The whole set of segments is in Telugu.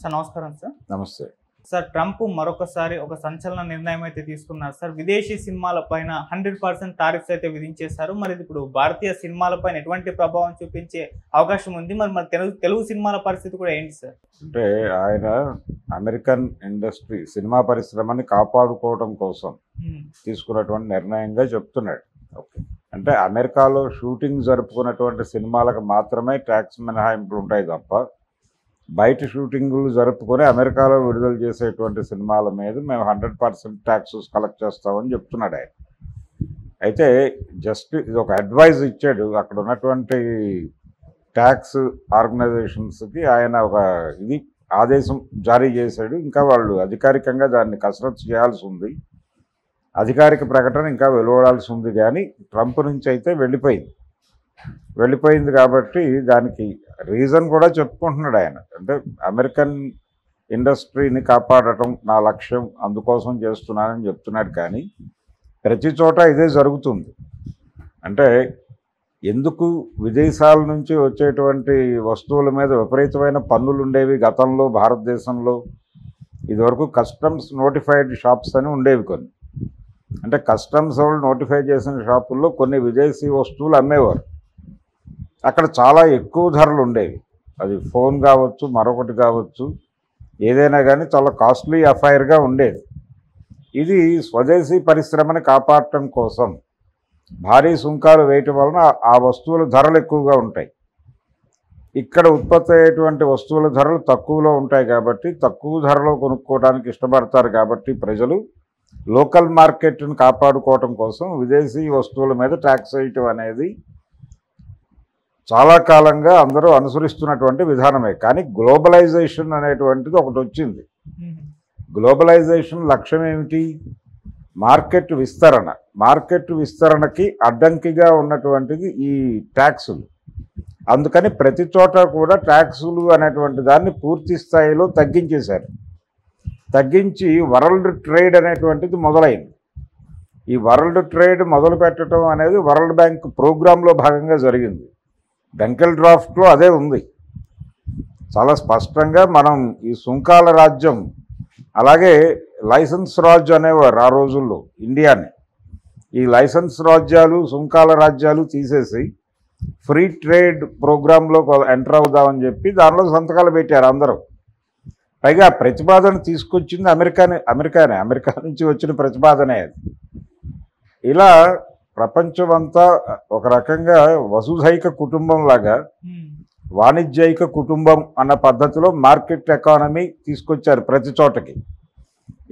సార్ నమస్కారం సార్. నమస్తే. సార్ ట్రంప్ మరొకసారి ఒక సంచలన నిర్ణయం అయితే తీసుకున్నారు సార్. విదేశీ సినిమాల పైన 100% టారిఫ్స్ అయితే విధించేశారు. మరి ఇప్పుడు భారతీయ సినిమాలపైన ఎటువంటి ప్రభావం చూపించే అవకాశం ఉంది? మరి తెలుగు సినిమాల పరిస్థితి కూడా ఏంటి సార్? అంటే ఆయన అమెరికన్ ఇండస్ట్రీ సినిమా పరిశ్రమని కాపాడుకోవడం కోసం తీసుకున్నటువంటి నిర్ణయంగా చెప్తున్నాడు. ఓకే, అంటే అమెరికాలో షూటింగ్ జరుపుకున్నటువంటి సినిమాలకు మాత్రమే ట్యాక్స్ మినహాయింపులు ఉంటాయి తప్ప బయట షూటింగులు జరుపుకొని అమెరికాలో విడుదల చేసేటువంటి సినిమాల మీద మేము 100% ట్యాక్సెస్ కలెక్ట్ చేస్తామని చెప్తున్నాడు ఆయన. అయితే జస్ట్ ఇది ఒక అడ్వైజ్ ఇచ్చాడు అక్కడ ఉన్నటువంటి ట్యాక్స్ ఆర్గనైజేషన్స్కి. ఆయన ఒక ఆదేశం జారీ చేశాడు. ఇంకా వాళ్ళు అధికారికంగా దాన్ని కసరత్తు చేయాల్సి ఉంది. అధికారిక ప్రకటన ఇంకా వెలువడాల్సి ఉంది. కానీ ట్రంప్ నుంచి అయితే వెళ్ళిపోయింది కాబట్టి దానికి రీజన్ కూడా చెప్పుకుంటున్నాడు ఆయన. అంటే అమెరికన్ ఇండస్ట్రీని కాపాడటం నా లక్ష్యం, అందుకోసం చేస్తున్నానని చెప్తున్నాడు. కానీ ప్రతి చోట ఇదే జరుగుతుంది. అంటే ఎందుకు విదేశాల నుంచి వచ్చేటువంటి వస్తువుల మీద విపరీతమైన పన్నులు ఉండేవి గతంలో భారతదేశంలో. ఇదివరకు కస్టమ్స్ నోటిఫైడ్ షాప్స్ అని ఉండేవి కొన్ని. అంటే కస్టమ్స్ వాళ్ళు నోటిఫై చేసిన షాపుల్లో కొన్ని విదేశీ వస్తువులు అమ్మేవారు. అక్కడ చాలా ఎక్కువ ధరలు ఉండేవి. అది ఫోన్ కావచ్చు, మరొకటి కావచ్చు, ఏదైనా కానీ చాలా కాస్ట్లీ అఫైర్గా ఉండేది. ఇది స్వదేశీ పరిశ్రమని కాపాడటం కోసం భారీ సుంకాలు వేయటం వలన ఆ వస్తువుల ధరలు ఎక్కువగా ఉంటాయి. ఇక్కడ ఉత్పత్తి అయ్యేటువంటి వస్తువుల ధరలు తక్కువలో ఉంటాయి కాబట్టి తక్కువ ధరలో కొనుక్కోవడానికి ఇష్టపడతారు. కాబట్టి ప్రజలు లోకల్ మార్కెట్ని కాపాడుకోవటం కోసం విదేశీ వస్తువుల మీద ట్యాక్స్ వేయటం అనేది చాలా కాలంగా అందరూ అనుసరిస్తున్నటువంటి విధానమే. కానీ గ్లోబలైజేషన్ అనేటువంటిది ఒకటి వచ్చింది. గ్లోబలైజేషన్ లక్ష్యం ఏమిటి? మార్కెట్ విస్తరణ. మార్కెట్ విస్తరణకి అడ్డంకిగా ఉన్నటువంటిది ఈ ట్యాక్సులు. అందుకని ప్రతి చోట కూడా ట్యాక్సులు అనేటువంటి దాన్ని పూర్తి స్థాయిలో తగ్గించేశారు. తగ్గించి వరల్డ్ ట్రేడ్ అనేటువంటిది మొదలైంది. ఈ వరల్డ్ ట్రేడ్ మొదలు పెట్టడం అనేది వరల్డ్ బ్యాంక్ ప్రోగ్రాంలో భాగంగా జరిగింది. డంకెల్ డ్రాఫ్ట్లో అదే ఉంది. చాలా స్పష్టంగా మనం ఈ సుంకాల రాజ్యం, అలాగే లైసెన్స్ రాజ్ అనేవారు ఆ రోజుల్లో ఇండియాని. ఈ లైసెన్స్ రాజ్యాలు, సుంకాల రాజ్యాలు తీసేసి ఫ్రీ ట్రేడ్ ప్రోగ్రాంలో ఎంటర్ అవుదామని చెప్పి దానిలో సంతకాలు పెట్టారు అందరూ. పైగా ప్రతిపాదన తీసుకొచ్చింది అమెరికా నుంచి వచ్చిన ప్రతిపాదనే అది. ఇలా ప్రపంచమంతా ఒక రకంగా వసుధైక కుటుంబం లాగా, వాణిజ్యైక కుటుంబం అన్న పద్ధతిలో మార్కెట్ ఎకానమీ తీసుకొచ్చారు ప్రతి చోటకి.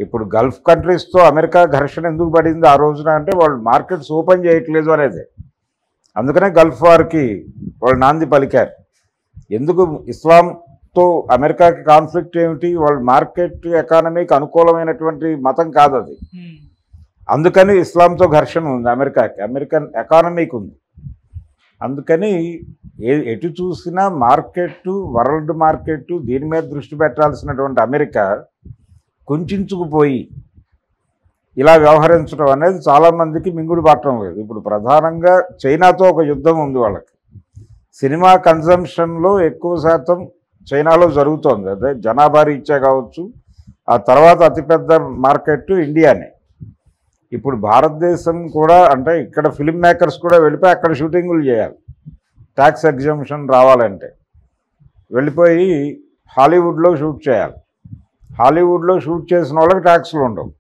ఇప్పుడు గల్ఫ్ కంట్రీస్తో అమెరికా ఘర్షణ ఎందుకు పడింది ఆ రోజున అంటే వాళ్ళు మార్కెట్స్ ఓపెన్ చేయట్లేదు అనేది. అందుకనే గల్ఫ్ వార్కి వాళ్ళు నాంది పలికారు. ఎందుకు ఇస్లాంతో అమెరికాకి కాన్ఫ్లిక్ట్ ఏమిటి? వాళ్ళు మార్కెట్ ఎకానమీకి అనుకూలమైనటువంటి మతం కాదు అది. అందుకని ఇస్లాంతో ఘర్షణ ఉంది అమెరికన్ ఎకానమీకి ఉంది. అందుకని ఎటు చూసినా మార్కెట్, వరల్డ్ మార్కెట్, దీని మీద దృష్టి పెట్టాల్సినటువంటి అమెరికా కుంచుకుపోయి ఇలా వ్యవహరించడం అనేది చాలామందికి మింగుడు పట్టడం లేదు. ఇప్పుడు ప్రధానంగా చైనాతో ఒక యుద్ధం ఉంది వాళ్ళకి. సినిమా కన్జంప్షన్లో ఎక్కువ శాతం చైనాలో జరుగుతోంది. అదే జనాభా రీత్యా కావచ్చు. ఆ తర్వాత అతిపెద్ద మార్కెట్ ఇండియానే. ఇప్పుడు భారతదేశం కూడా, అంటే ఇక్కడ ఫిల్మ్ మేకర్స్ కూడా వెళ్ళిపోయి అక్కడ షూటింగులు చేయాలి. ట్యాక్స్ ఎగ్జంప్షన్ రావాలంటే వెళ్ళిపోయి హాలీవుడ్లో షూట్ చేయాలి. హాలీవుడ్లో షూట్ చేసిన వాళ్ళకి ట్యాక్స్లు ఉండవు.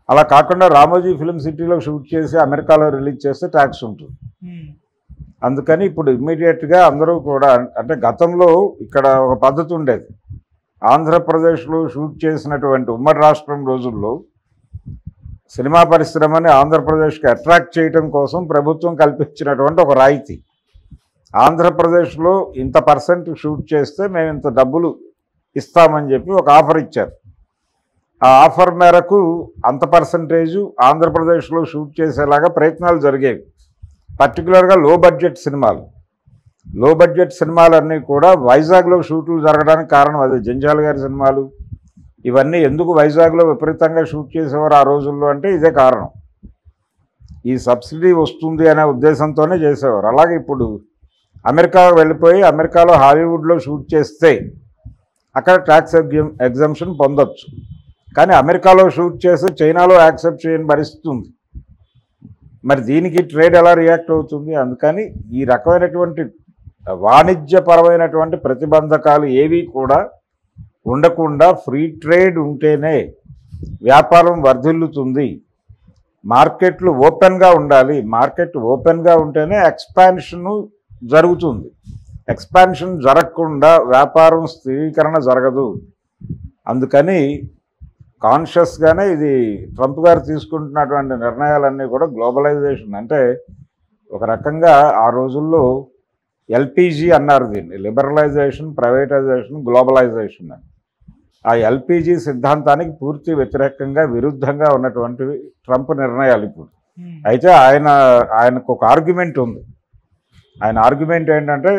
అలా కాకుండా రామోజీ ఫిల్మ్ సిటీలో షూట్ చేసి అమెరికాలో రిలీజ్ చేస్తే ట్యాక్స్ ఉంటుంది. అందుకని ఇప్పుడు ఇమ్మీడియట్గా అందరూ కూడా, అంటే గతంలో ఇక్కడ ఒక పద్ధతి ఉండేది. ఆంధ్రప్రదేశ్లో షూట్ చేసినటువంటి ఉమ్మడి రాష్ట్రం రోజుల్లో సినిమా పరిశ్రమని ఆంధ్రప్రదేశ్కి అట్రాక్ట్ చేయడం కోసం ప్రభుత్వం కల్పించినటువంటి ఒక రాయితీ. ఆంధ్రప్రదేశ్లో ఇంత % షూట్ చేస్తే మేము ఇంత డబ్బులు ఇస్తామని చెప్పి ఒక ఆఫర్ ఇచ్చారు. ఆ ఆఫర్ మేరకు అంత % ఆంధ్రప్రదేశ్లో షూట్ చేసేలాగా ప్రయత్నాలు జరిగేవి. పర్టికులర్గా లో బడ్జెట్ సినిమాలన్నీ కూడా వైజాగ్లో షూట్లు జరగడానికి కారణం అదే. జంజాల్ గారి సినిమాలు ఇవన్నీ ఎందుకు వైజాగ్లో విపరీతంగా షూట్ చేసేవారు ఆ రోజుల్లో అంటే ఇదే కారణం. ఈ సబ్సిడీ వస్తుంది అనే ఉద్దేశంతోనే చేసేవారు. అలాగే ఇప్పుడు అమెరికా వెళ్ళిపోయి అమెరికాలో హాలీవుడ్లో షూట్ చేస్తే అక్కడ ట్యాక్స్ ఎగ్జంప్షన్ పొందొచ్చు. కానీ అమెరికాలో షూట్ చేసి చైనాలో యాక్సెప్ట్ చేయని పరిస్థితి ఉంది. మరి దీనికి ట్రేడ్ ఎలా రియాక్ట్ అవుతుంది? అందుకని ఈ రకమైనటువంటి వాణిజ్యపరమైనటువంటి ప్రతిబంధకాలు ఏవి కూడా ఉండకుండా ఫ్రీ ట్రేడ్ ఉంటేనే వ్యాపారం వర్ధిల్లుతుంది. మార్కెట్లు ఓపెన్గా ఉండాలి. మార్కెట్ ఓపెన్గా ఉంటేనే ఎక్స్పాన్షన్ జరుగుతుంది. ఎక్స్పాన్షన్ జరగకుండా వ్యాపారం స్థిరీకరణ జరగదు. అందుకని కాన్షియస్గానే ఇది ట్రంప్ గారు తీసుకుంటున్నటువంటి నిర్ణయాలన్నీ కూడా గ్లోబలైజేషన్, అంటే ఒక రకంగా ఆ రోజుల్లో ఎల్పిజి అన్నారు దీన్ని, లిబరలైజేషన్, ప్రైవేటైజేషన్, గ్లోబలైజేషన్ అని. ఆ ఎల్పిజి సిద్ధాంతానికి పూర్తి వ్యతిరేకంగా విరుద్ధంగా ఉన్నటువంటి ట్రంప్ నిర్ణయాలు ఇప్పుడు. అయితే ఆయనకు ఒక ఆర్గ్యుమెంట్ ఉంది. ఆయన ఆర్గ్యుమెంట్ ఏంటంటే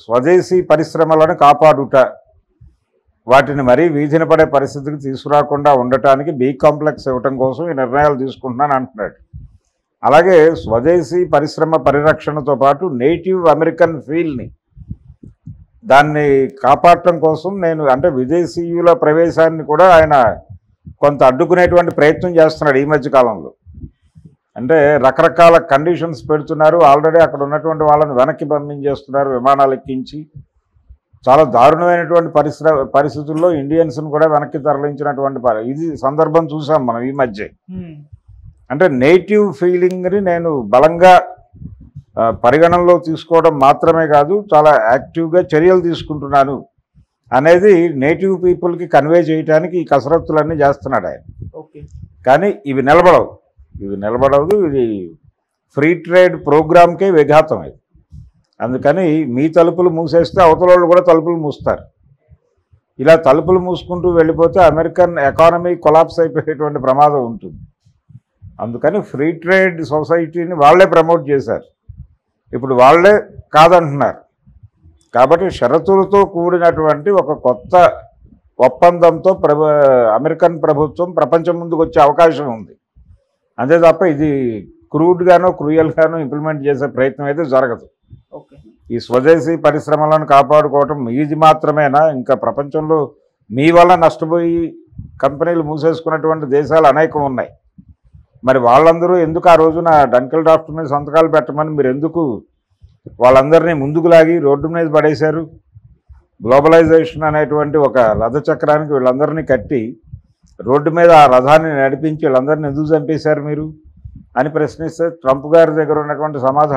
స్వదేశీ పరిశ్రమలను కాపాడుట, వాటిని మరీ వీధిన పడే పరిస్థితికి తీసుకురాకుండా ఉండటానికి బీ కాంప్లెక్స్ ఇవ్వటం కోసం ఈ నిర్ణయాలు తీసుకుంటున్నాను అంటున్నాడు. అలాగే స్వదేశీ పరిశ్రమ పరిరక్షణతో పాటు నేటివ్ అమెరికన్ ఫీల్ని దాన్ని కాపాడటం కోసం నేను అంటే విదేశీయుల ప్రవేశాన్ని కూడా ఆయన కొంత అడ్డుకునేటువంటి ప్రయత్నం చేస్తున్నాడు ఈ మధ్య కాలంలో. అంటే రకరకాల కండిషన్స్ పెడుతున్నారు. ఆల్రెడీ అక్కడ ఉన్నటువంటి వాళ్ళని వెనక్కి పంపించేస్తున్నారు విమానాలు ఎక్కించి. చాలా దారుణమైనటువంటి పరిస్థితుల్లో ఇండియన్స్ను కూడా వెనక్కి తరలించినటువంటి ఇది సందర్భం చూసాం మనం ఈ మధ్య. అంటే నేటివ్ ఫీలింగ్ని నేను బలంగా పరిగణనలో తీసుకోవడం మాత్రమే కాదు, చాలా యాక్టివ్గా చర్యలు తీసుకుంటున్నాను అనేది నేటివ్ పీపుల్కి కన్వే చేయడానికి ఈ కసరత్తులన్నీ చేస్తున్నాడు ఆయన. కానీ ఇవి నిలబడవు. ఇది ఫ్రీ ట్రేడ్ ప్రోగ్రామ్కే విఘాతం ఇది. అందుకని మీ తలుపులు మూసేస్తే అవతల వాళ్ళు కూడా తలుపులు మూస్తారు. ఇలా తలుపులు మూసుకుంటూ వెళ్ళిపోతే అమెరికన్ ఎకానమీ కొలాప్స్ అయిపోయేటువంటి ప్రమాదం ఉంటుంది. అందుకని ఫ్రీ ట్రేడ్ సొసైటీని వాళ్ళే ప్రమోట్ చేశారు. ఇప్పుడు వాళ్ళే కాదంటున్నారు. కాబట్టి షరతులతో కూడినటువంటి ఒక కొత్త ఒప్పందంతో అమెరికన్ ప్రభుత్వం ప్రపంచం ముందుకు వచ్చే అవకాశం ఉంది. అంతే తప్ప ఇది క్రూడ్గానో క్రూయల్గానో ఇంప్లిమెంట్ చేసే ప్రయత్నం అయితే జరగదు. ఈ స్వదేశీ పరిశ్రమలను కాపాడుకోవటం ఇది మాత్రమేనా? ఇంకా ప్రపంచంలో మీ వల్ల నష్టపోయి కంపెనీలు మూసేసుకున్నటువంటి దేశాలు అనేకం ఉన్నాయి. మరి వాళ్ళందరూ ఎందుకు ఆ రోజున డంకల్ డ్రాఫ్ట్ మీద సంతకాలు పెట్టమని మీరు ఎందుకు వాళ్ళందరినీ ముందుకు లాగి రోడ్డు మీద పడేశారు? గ్లోబలైజేషన్ అనేటువంటి ఒక రథచక్రానికి వీళ్ళందరినీ కట్టి రోడ్డు మీద ఆ రథాన్ని నడిపించి వీళ్ళందరినీ ఎందుకు చంపేశారు మీరు అని ప్రశ్నిస్తే ట్రంప్ గారి దగ్గర ఉన్నటువంటి సమాధానం